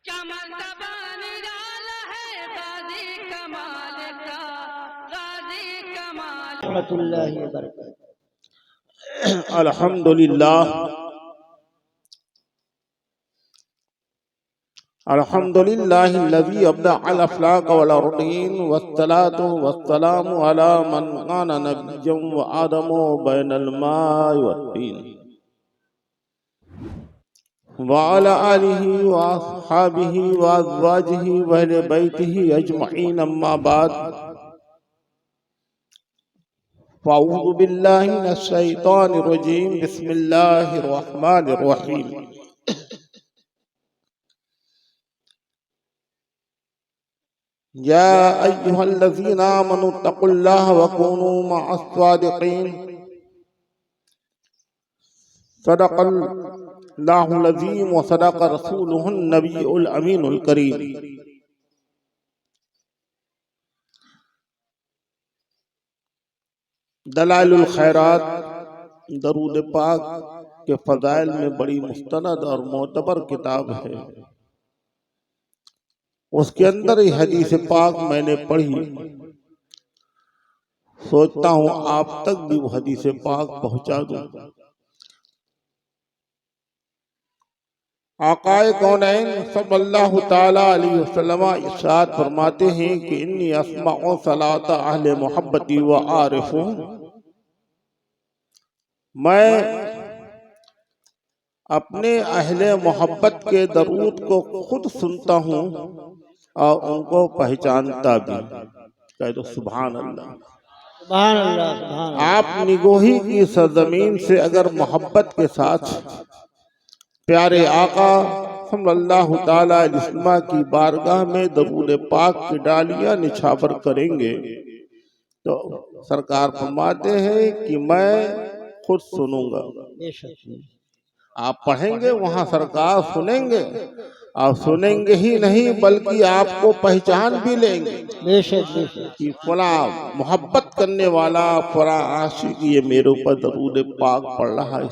کیا مرتبہ نرالا ہے غازی کمال کا، غازی کمال رحمۃ اللہ وبرکاتہ۔ الحمدللہ الحمدللہ الذی ابدع الافلاق والارضین والصلاة والسلام علی من کان نبیا وآدم بین الماء والطین وعلى آله وأصحابه وأزواجه وأهل بيته أجمعين أما بعد فأعوذ بالله من الشيطان الرجيم بسم الله الرحمن الرحيم يا أيها الذين آمنوا اتقوا الله وكونوا مع الصادقين صدق اللہ العظیم وصدق رسولہ النبی الامین الکریم۔ دلائل الخیرات درود پاک کے فضائل میں بڑی مستند اور معتبر کتاب ہے۔ اس کے اندر ہی حدیث پاک میں نے پڑھی، سوچتا ہوں آپ تک بھی وہ حدیث پاک پہنچا دوں۔ آقائے کونین صلی اللہ تعالیٰ علیہ وسلم ارشاد فرماتے ہیں کہ انی اسمع صلاۃ اہل محبتی و عارفوں، میں اپنے اہل محبت کے درود کو خود سنتا ہوں اور ان کو پہچانتا بھی۔ کہہ دو سبحان اللہ۔ سبحان اللہ، سبحان اللہ۔ آپ نگوہی کی سرزمین سے اگر محبت کے ساتھ پیارے آقا صلی اللہ تعالیٰ علیہ وسلم کی بارگاہ میں درود پاک کی ڈالیاں نچھاور کریں گے تو سرکار فرماتے ہیں کہ میں خود سنوں گا۔ آپ پڑھیں گے وہاں سرکار سنیں گے، اور سنیں گے ہی نہیں بلکہ آپ کو پہچان بھی لیں گے کہ فلاں محبت کرنے والا، فلاں عاشق یہ میرے اوپر درود پاک پڑھ رہا ہے۔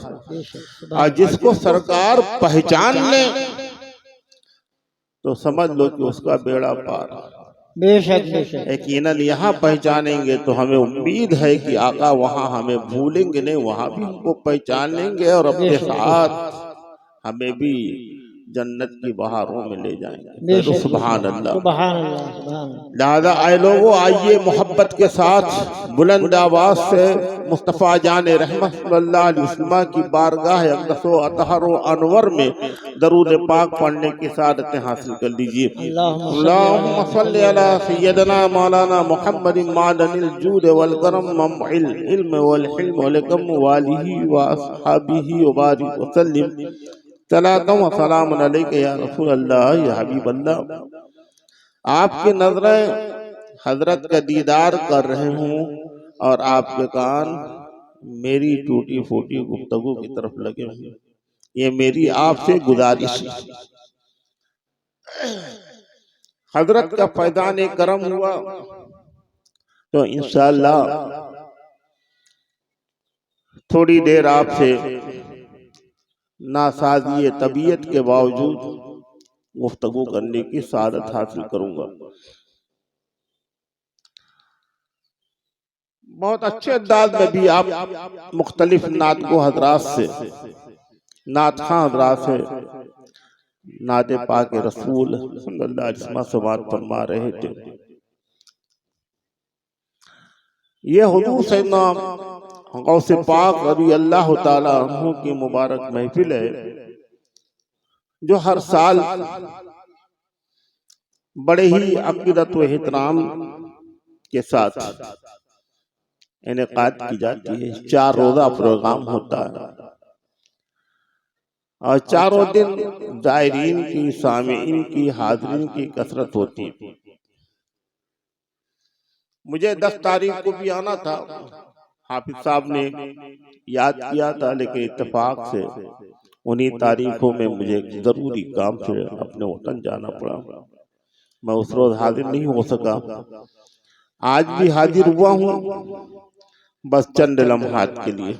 اور جس کو سرکار پہچان لیں تو سمجھ لو کہ اس کا بیڑا پار۔ بے شک بے شک۔ یقیناً یہاں پہچانیں گے تو ہمیں امید ہے کہ آقا وہاں ہمیں بھولیں گے نہیں، وہاں بھی ہم کو پہچان لیں گے اور اپنے ساتھ ہمیں بھی جنت کی بہاروں میں لے جائیں گے۔ سبحان اللہ، سبحان اللہ، سبحان اللہ۔ لہذا اے لوگو آئیے محبت کے ساتھ بلند آواز سے مصطفیٰ جان رحمت صلی اللہ علیہ وسلم کی بارگاہ اقدس و اطہر و انور میں درود پاک پڑھنے کی سعادتیں حاصل کر لیجئے۔ اللہم صلی علی سیدنا مولانا محمد معدن الجود والکرم منبع العلم والحلم والحکم والہ واصحابہ وبارک وسلم۔ صلاۃ و سلام علیک یا رسول اللہ، یا حبیب اللہ۔ آپ کی نظریں حضرت کا دیدار کر رہے ہوں اور آپ کے کان میری ٹوٹی پھوٹی گفتگو کی طرف لگے ہوں، یہ میری آپ سے گزارش ہے۔ حضرت کا فیضان کرم ہوا تو انشاءاللہ تھوڑی دیر آپ سے ناسازی طبیعت کے باوجود گفتگو کرنے کی سعادت حاصل کروں گا۔ بہت اچھے انداز میں بھی آپ مختلف نعت کو حضرات سے، نعت خواں حضرات سے نعت پاک رسول صلی اللہ علیہ وسلم سے بات فرما رہے تھے۔ یہ حضور سیدنا غوث پاک رضی اللہ تعالیٰ عنہ کی مبارک محفل ہے جو ہر سال بڑے ہی عقیدت و احترام کے ساتھ انعقاد کی جاتی ہے۔ 4 روزہ پروگرام ہوتا ہے اور چاروں دن زائرین کی، سامعین کی، حاضرین کی کثرت ہوتی ہے۔ مجھے 10 تاریخ کو بھی آنا تھا، حافظ صاحب نے یاد کیا تھا، لیکن اتفاق سے انہی تاریخوں میں مجھے ضروری کام سے اپنے وطن جانا پڑا، میں اس روز حاضر نہیں ہو سکا۔ آج بھی حاضر ہوا ہوں بس چند لمحات کے لیے،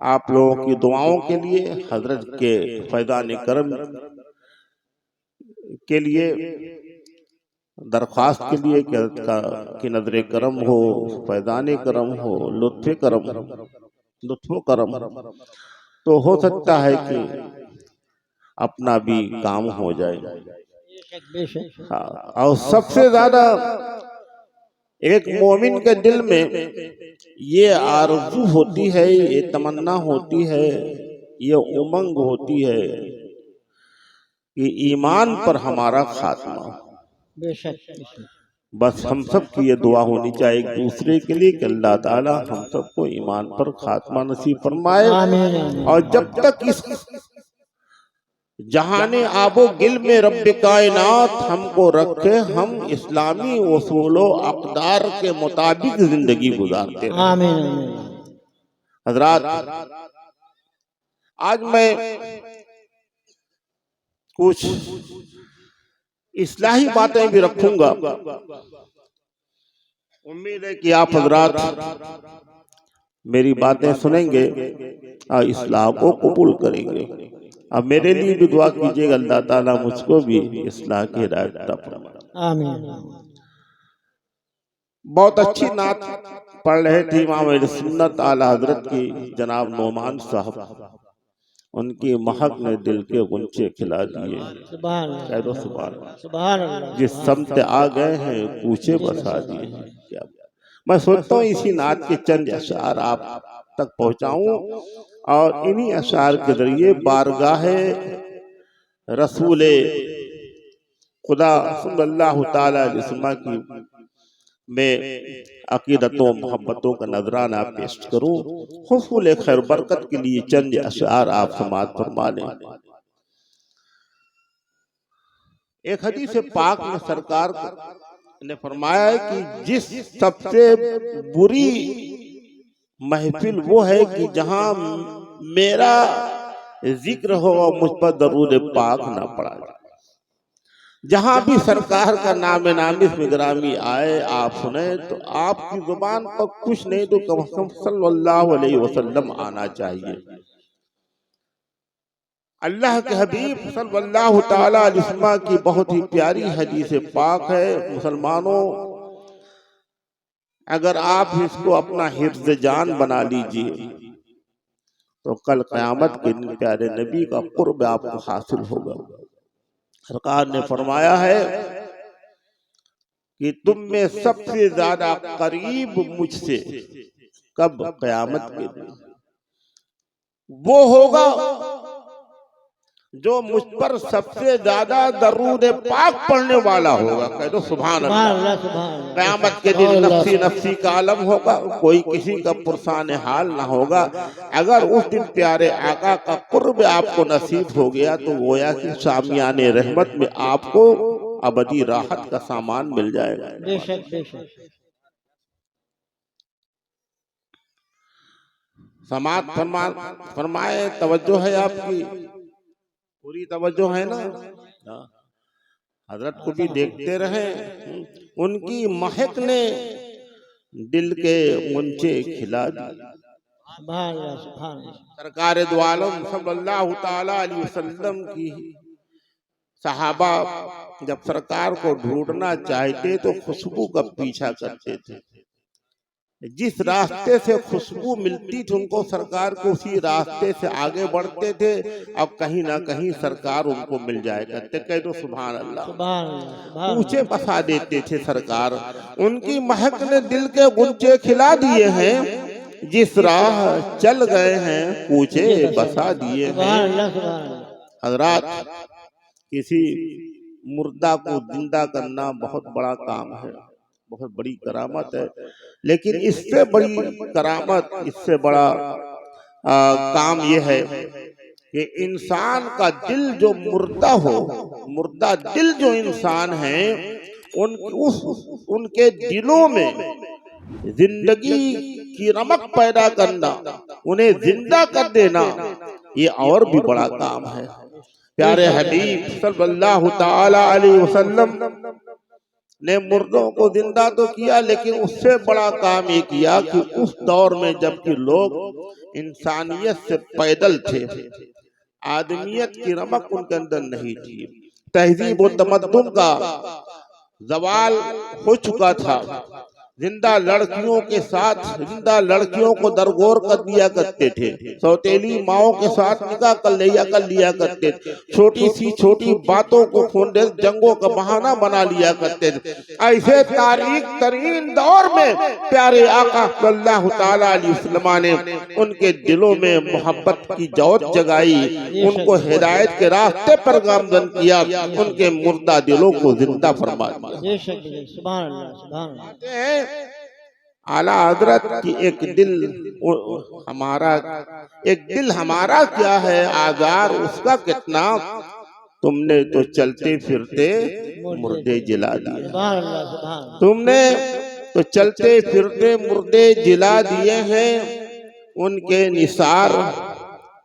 آپ لوگوں کی دعاؤں کے لیے، حضرت کے فیضان کرم کے لیے درخواست کے لیے کہ نظر کرم ہو، فیضان کرم ہو، لطف و کرم تو ہو سکتا ہے کہ اپنا بھی کام ہو جائے۔ اور سب سے زیادہ ایک مومن کے دل میں یہ آرزو ہوتی ہے، یہ تمنا ہوتی ہے، یہ امنگ ہوتی ہے کہ ایمان پر ہمارا خاتمہ ہو۔ بس ہم سب کی یہ دعا ہونی چاہیے ایک دوسرے کے لیے کہ اللہ تعالی ہم سب کو ایمان پر خاتمہ نصیب فرمائے، اور جب تک اس جہان آب و گل میں رب کائنات ہم کو رکھے، ہم اسلامی اصول و اقدار کے مطابق زندگی گزارتے ہیں۔ آمین۔ حضرات، آج میں کچھ اصلاحی باتیں بھی رکھوں گا، امید ہے کہ آپ حضرات میری باتیں سنیں گے اور اصلاح کو قبول کریں گے۔ اب میرے لیے بھی دعا کیجئے گا اللہ تعالیٰ مجھ کو بھی اصلاح کی ہدایت عطا فرمائے۔ آمین۔ بہت اچھی نعت پڑھ رہے تھے امام اہل سنت اعلی حضرت کی جناب نعمان صاحب، ان کی مہک نے دل کے غنچے کھلا دیے۔ سبحان اللہ، کہہ دو سبحان اللہ۔ سبحان اللہ۔ جس سمت آ گئے ہیں کوچے بسا دیے ہیں۔ میں سوچتا ہوں اسی نعت کے چند اشعار آپ تک پہنچاؤں، اور انہی اشعار کے ذریعے بارگاہ رسول خدا صلی اللہ تعالی علیہ وسلم کی میں عقیدتوں محبتوں کا نذرانہ پیش کروں۔ حصول خیر برکت کے لیے چند اشعار آپ سماعت فرما لیں۔ ایک حدیث پاک میں سرکار نے فرمایا ہے کہ جس سب سے بری محفل وہ ہے کہ جہاں میرا ذکر ہو اور مجھ پر درود پاک نہ پڑا جائے۔ جہاں بھی سرکار کا نام نامس میں گرامی آئے آپ سنیں تو آپ کی زبان پر کچھ نہیں تو کم از کم صلی اللہ علیہ وسلم آنا چاہیے۔ اللہ کے حبیب صلی اللہ تعالی علیہ وسلم کی بہت ہی پیاری حدیث پاک ہے۔ مسلمانوں، اگر آپ اس کو اپنا حفظ جان بنا لیجئے تو کل قیامت کے دن پیارے نبی کا قرب آپ کو حاصل ہوگا۔ سرکار نے فرمایا ہے کہ تم میں سب سے زیادہ قریب مجھ سے کب؟ قیامت کے دن وہ ہوگا جو مجھ پر سب سے زیادہ درود پاک پڑھنے والا ہوگا۔ کہہ دو سبحان اللہ۔ قیامت کے دن نفسی نفسی کا عالم ہوگا، کوئی کسی کا پرسان حال نہ ہوگا۔ اگر اس دن پیارے آقا کا قرب آپ کو نصیب ہو گیا تو گویا کہ شامیان رحمت میں آپ کو ابدی راحت کا سامان مل جائے گا۔ بے شک بے شک۔ سماعت فرمائے، توجہ ہے آپ کی، پوری توجہ ہے نا؟ حضرت کو بھی دیکھتے رہیں، ان کی مہک نے دل کے غنچے کھلا دی۔ سبحان اللہ، سبحان اللہ۔ سرکار دو عالم صلی اللہ تعالی علیہ وسلم کی صحابہ جب سرکار کو ڈھونڈنا چاہتے تو خوشبو کا پیچھا کرتے تھے۔ جس راستے سے خوشبو ملتی تھی ان کو سرکار کو اسی راستے سے آگے بڑھتے تھے، اب کہیں نہ کہیں سرکار ان کو مل جائے کرتے۔ کہہ دو سبحان اللہ۔ پوچھے بسا دیتے تھے سرکار، ان کی مہک نے دل کے غنچے کھلا دیے ہیں، جس راہ چل گئے ہیں پوچھے بسا دیے ہیں۔ حضرات، کسی مردہ کو زندہ کرنا بہت بڑا کام ہے، بہت بڑی کرامت ہے، لیکن اس سے بڑی کرامت، اس سے بڑا کام یہ ہے کہ انسان کا دل جو مردہ ہو، مردہ دل جو انسان ہیں، ان کے دلوں میں زندگی کی رمق پیدا کرنا، انہیں زندہ کر دینا، یہ اور بھی بڑا کام ہے۔ پیارے حبیب صلی اللہ تعالی علیہ وسلم نے مردوں کو زندہ تو کیا، لیکن اس سے بڑا کام یہ کیا کہ اس دور میں جبکہ لوگ انسانیت سے پیدل تھے، آدمیت کی رمق ان کے اندر نہیں تھی، تہذیب و تمدن کا زوال ہو چکا تھا. زندہ لڑکیوں کے ساتھ زندہ لڑکیوں کو درگور کر دیا کرتے تھے. سوتیلی ماؤں کے ساتھ نکاح کر لیا کرتے تھے. چھوٹی باتوں کو خونریز جنگوں کا بہانہ بنا لیا کرتے تھے. ایسے تاریخ ترین دور میں پیارے آقا صلی اللہ تعالی علیہ وسلم نے ان کے دلوں میں محبت کی جوت جگائی, ان کو ہدایت کے راستے پر گامزن کیا, ان کے مردہ دلوں کو زندہ فرما دیا. بے شک سبحان اللہ سبحان اللہ. اعلیٰ حضرت کی ایک دل ہمارا کیا ہے آزار اس کا کتنا, تم نے تو چلتے پھرتے مردے جلا دیے. سبحان اللہ سبحان اللہ. تم نے تو چلتے پھرتے مردے جلا دیے ہیں, ان کے نثار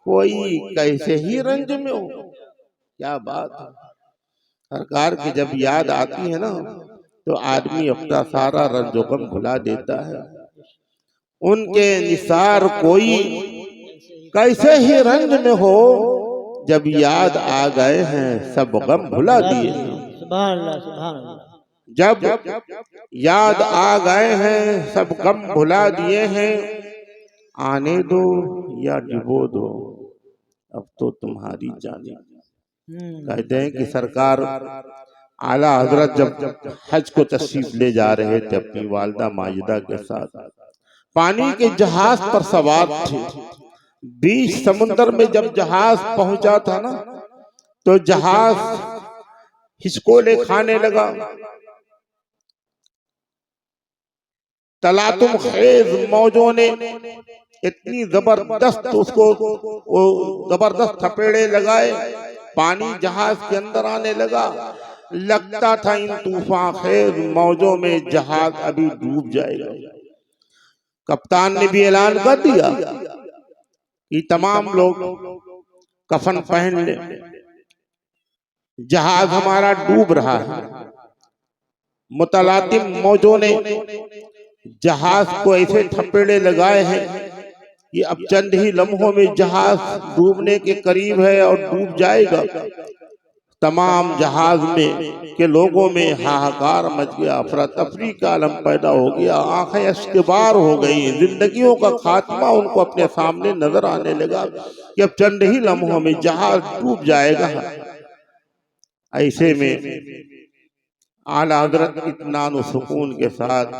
کوئی کیسے ہی رنج میں ہو. کیا بات ہے. سرکار کی جب یاد آتی ہے نا تو آدمی اپنا سارا رنج و غم بھلا دیتا ہے. ان کے نثار کوئی کیسے ہی رنج میں ہو, جب یاد آ گئے ہیں سب غم بھلا دیے. سبحان اللہ سبحان اللہ. جب یاد آ گئے ہیں سب غم بھلا دیے ہیں, آنے دو یا ڈبو دو اب تو تمہاری جانیں. کہتے ہیں کہ سرکار اعلیٰ حضرت جب حج کو تشریف لے جا رہے تھے اپنی والدہ ماجدہ کے ساتھ, پانی کے جہاز پر سوار تھے. بیچ سمندر میں جب جہاز پہنچا تھا نا تو جہاز ہچکولے کھانے لگا. تلاطم خیز موجوں نے اتنی زبردست اس کو زبردست تھپیڑے لگائے, پانی جہاز کے اندر آنے لگا. لگتا تھا ان طوفان خیز موجوں میں جہاز ابھی ڈوب جائے گا. کپتان نے بھی اعلان کر دیا کہ تمام لوگ کفن پہن لیں, جہاز ہمارا ڈوب رہا ہے. متلاطم موجوں نے جہاز کو ایسے تھپیڑے لگائے ہیں کہ اب چند ہی لمحوں میں جہاز ڈوبنے کے قریب ہے اور ڈوب جائے گا. تمام جہاز میں کے لوگوں میں ہاہکار مچ گیا, افراتفری کا عالم پیدا ہو گیا, آنکھیں اشکبار ہو گئی. زندگیوں کا خاتمہ ان کو اپنے سامنے نظر آنے لگا کہ اب چند ہی لمحوں میں جہاز ڈوب جائے گا. ایسے میں اعلیٰ حضرت اطمینان و سکون کے ساتھ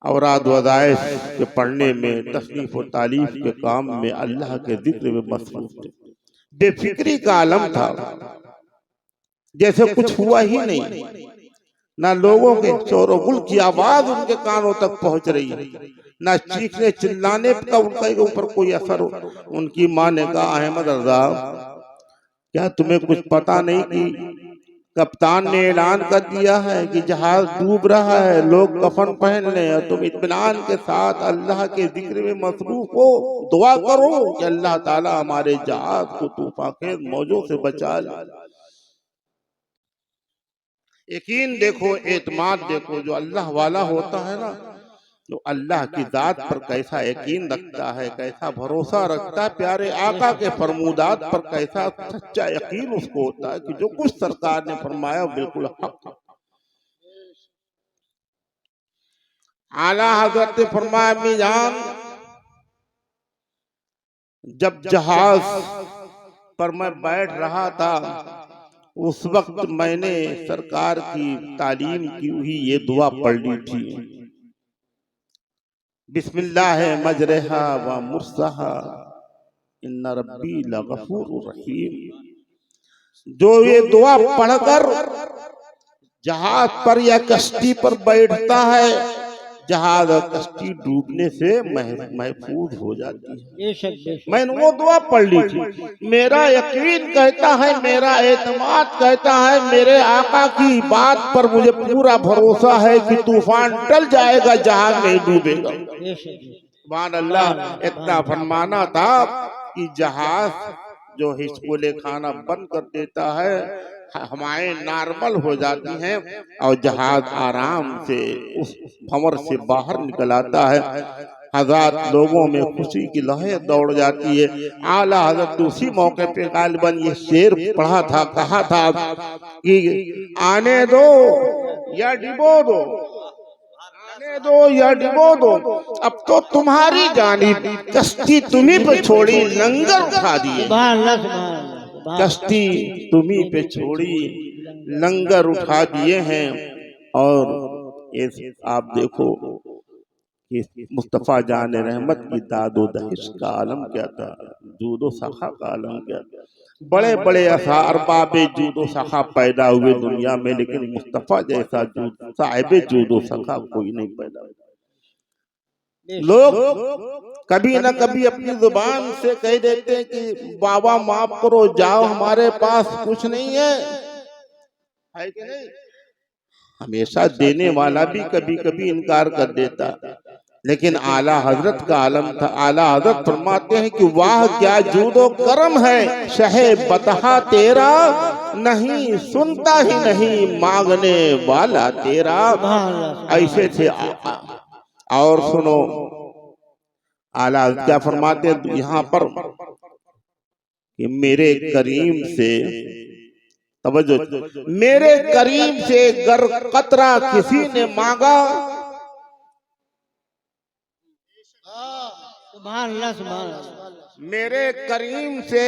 اوراد وظائف کے پڑھنے میں, تصنیف و تالیف کے کام میں, اللہ کے ذکر میں مصروف تھے. بے فکری کا عالم تھا, جیسے کچھ ہوا ہی نہیں. نہ لوگوں کے شور و غل کی آواز ان کے کانوں تک پہنچ رہی ہے, نہ چیخنے چلانے کا ان کے اوپر کوئی اثر ہو. ان کی ماں نے کہا, احمد رضا کیا تمہیں کچھ پتا نہیں کہ کپتان نے اعلان کر دیا ہے کہ جہاز ڈوب رہا ہے, لوگ کفن پہن لیں, اور تم اطمینان کے ساتھ اللہ کے ذکر میں مصروف ہو. دعا کرو کہ اللہ تعالی ہمارے جہاز کو طوفان خیز موجوں سے بچا لے. یقین دیکھو, اعتماد دیکھو. جو اللہ والا ہوتا ہے نا, جو اللہ کی ذات پر کیسا یقین رکھتا ہے, کیسا بھروسہ رکھتا ہے, پیارے آقا کے فرمودات پر کیسا سچا یقین اس کو ہوتا ہے کہ جو کچھ سرکار نے فرمایا بالکل حق. اعلیٰ حضرت نے فرمایا, امی جان جب جہاز پر میں بیٹھ رہا تھا اس وقت میں نے سرکار کی تعلیم کی ہوئی یہ دعا پڑھ لی تھی, بسم اللہ مجرہا و مرسہا ان ربی لغفور رحیم. جو یہ دعا پڑھ کر جہاز پر یا کشتی پر بیٹھتا ہے, جہاز اور کشتی ڈوبنے سے محفوظ ہو جاتی ہے. میں نے وہ دعا پڑھ لی تھی. میرا یقین کہتا ہے, میرا اعتماد کہتا ہے, میرے آقا کی بات پر مجھے پورا بھروسہ ہے کہ طوفان ٹل جائے گا, جہاز نہیں ڈوبے گا. سبحان اللہ. اتنا فرمانا تھا کہ جہاز جو ہچکولے کھانا بند کر دیتا ہے, ہوائیں نارمل ہو جاتی ہیں اور جہاز آرام سے اس بھنور سے باہر نکل آتا ہے. حضرات لوگوں میں خوشی کی لہر دوڑ جاتی ہے. اعلیٰ حضرت اسی موقع پہ غالباً یہ شعر پڑھا تھا, کہا تھا کہ آنے دو یا ڈبو دو, آنے دو یا ڈبو دو, اب تو تمہاری جانب کشتی تمہیں پہ چھوڑی لنگر اٹھا دیے. سبحان اللہ سبحان اللہ کشتی تمہیں پہ چھوڑی لنگر اٹھا دیے ہیں. اور آپ دیکھو کہ مصطفیٰ جان رحمت کی داد و دہش کا عالم کیا تھا, جود و سخا کا عالم کیا تھا. بڑے بڑے ارباب جود و سخا پیدا ہوئے دنیا میں, لیکن مصطفیٰ جیسا صاحب جود و سخا کوئی نہیں پیدا ہوا. لوگ کبھی نہ کبھی اپنی زبان سے کہہ دیتے ہیں کہ بابا معاف کرو, جاؤ, ہمارے پاس کچھ نہیں ہے کہ نہیں. ہمیشہ دینے والا بھی کبھی کبھی انکار کر دیتا, لیکن اعلیٰ حضرت کا عالم تھا. اعلیٰ حضرت فرماتے ہیں کہ واہ کیا جود و کرم ہے, شہ بطحا تیرا نہیں سنتا ہی نہیں مانگنے والا تیرا. ایسے تھے. اور سنو اعلیٰ حضرت کیا فرماتے ہیں یہاں پر کہ میرے کریم سے, توجہ, میرے کریم سے گر قطرہ کسی نے مانگا, سبحان اللہ سبحان اللہ, میرے کریم سے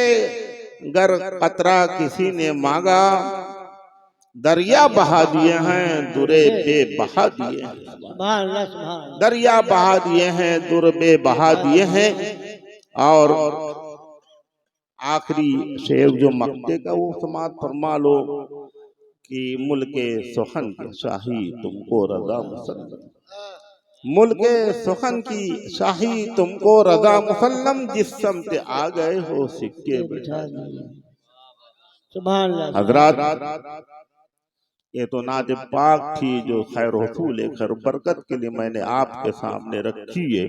گر قطرہ کسی نے مانگا, دریا بہا دیے ہیں درے بے بہا دیے ہیں. سبحان اللہ سبحان اللہ, دریا بہا دیے ہیں در بے بہا دیے ہیں. اور آخری شعر جو مقطع کا وہ سماعت فرما لو کہ ملک سخن کے شاہی تم کو رضا مسلم, ملک سخن کی شاہی تم کو رضا مسلم, جس سمت آ گئے ہو سکے بٹھا دیے. سبحان اللہ. حضرات یہ تو نعت پاک تھی جو خیر حصول خیر برکت کے لیے میں نے آپ کے سامنے رکھی ہے.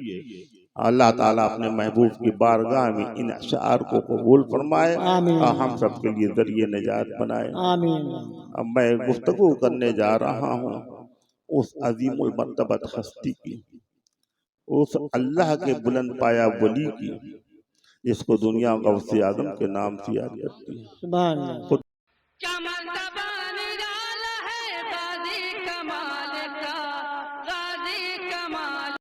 اللہ تعالیٰ اپنے محبوب کی بارگاہ میں ان اشعار کو قبول فرمائے اور ہم سب کے لیے ذریعہ نجات بنائے. اب میں گفتگو کرنے جا رہا ہوں اس عظیم المرتبت ہستی کی, اس اللہ کے بلند پایا ولی کی, جس کو دنیا غوث اعظم کے نام سے یاد کرتی ہے. سبحان اللہ.